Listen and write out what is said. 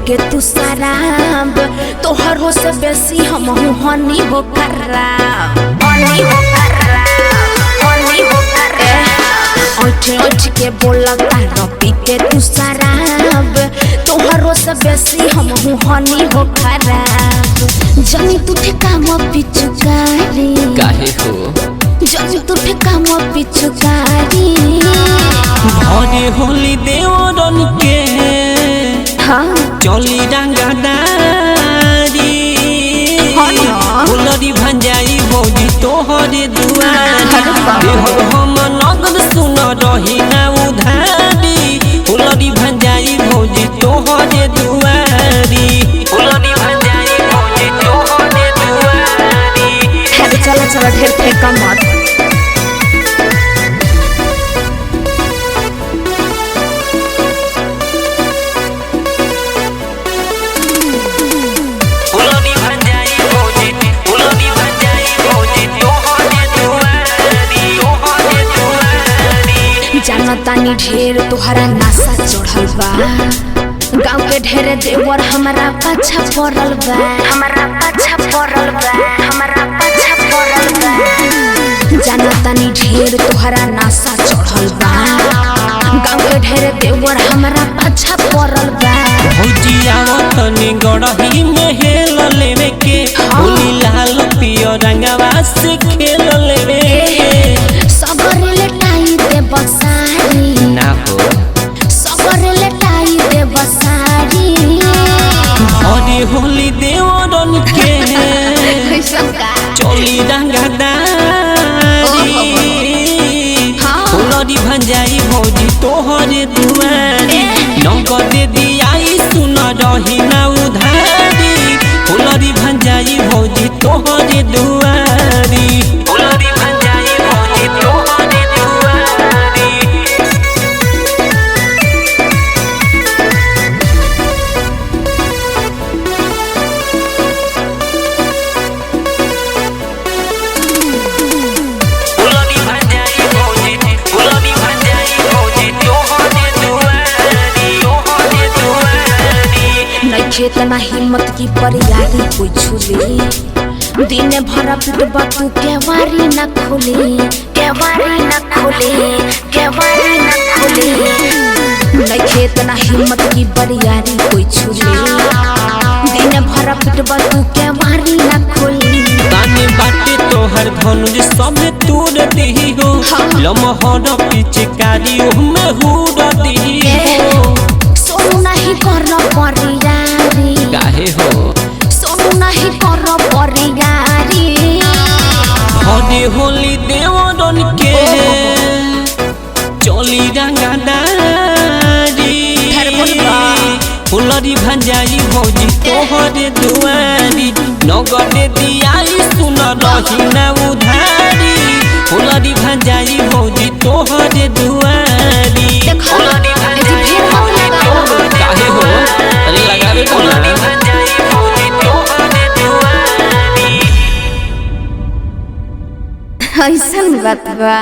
के तू शराब तोहरो से बेसी हम हनी हो खराब हनी हो खराब हनी हो खराब ओठ के बोला तारा पी के तू शराब तोहरो से बेसी हम हनी हो खराब जनी तू ठेकाम पिचुकारी काहे हो जनी तू ठेकाम पिचुकारी घरे होली देवरन के हाँ चली डांगादारी फुलरी भंजाई भौजी तोहरे दुआरी हम नगद सुन रही ना उधारी फुलरी भंजाई भौजी तोहरे दुआरी फुलरी भंजाई भौजी तोहरे दुआरी। चलो चलो ढेर फेंका मत जानतानी ढेर तुहरा नासा चढ़ल बा गाँव के ढेर देवर हमारा पाछा पड़ल बा हमारा पाछा पड़ल बा हमारा पाछा पड़ल बा जानतानी ढेर तुहरा नासा चढ़ल बा गाँव के ढेर देवर हमारा पाछा पड़ल बा भौजी आवतनी गड़ही में हेल लेवे के होली लाल पियो रंगवा से खेल लेवे सबर लेटाई दे बसारी ना हो सबर लेटाई दे बसारी घरे होली देवरन के चली रंगदारी फुलरी भंजाई भौजी तोहरे दुआरी नगद दियाई सुन रही ना उधारी फुलरी भंजाई भौजी तोहरे दुआरी फुलरी भंजाई भौजी तोहरे दुआरी। फुलरी भंजाई भौजी फुलरी भंजाई भौजी तोहरे दुआरी तोहरे दुआरी। नइखे तना हिम्मत की परियारी कोई छुली दिन भर पिटबा तू केवारी न खोली केवारी न खोली केवारी न खोली नइखे तना हिम्मत की परियारी कोई छुली दिन भर पिटबा तू केवारी न खोली ताने बाटे तोहर धनुष सब तोड़ देही हो लमहर पिचकारी में हुड़ देही हो सोनू नहीं कर परियारी काहे हो सोनू नहीं कर परियारी घरे होली देवरन के चली रंगदारी फुलरी भंजाई भौजी तोहरे दुआरी नगद दियाई सुन रही ना उधारी फुलरी भंजाई भौजी तोहरे दुआरी फुलरी भंजाई भौजी तोहरे काहे हो अरे लगावे फुलरी भंजाई भौजी तोहरे दुआरी। ऐसन बात बा।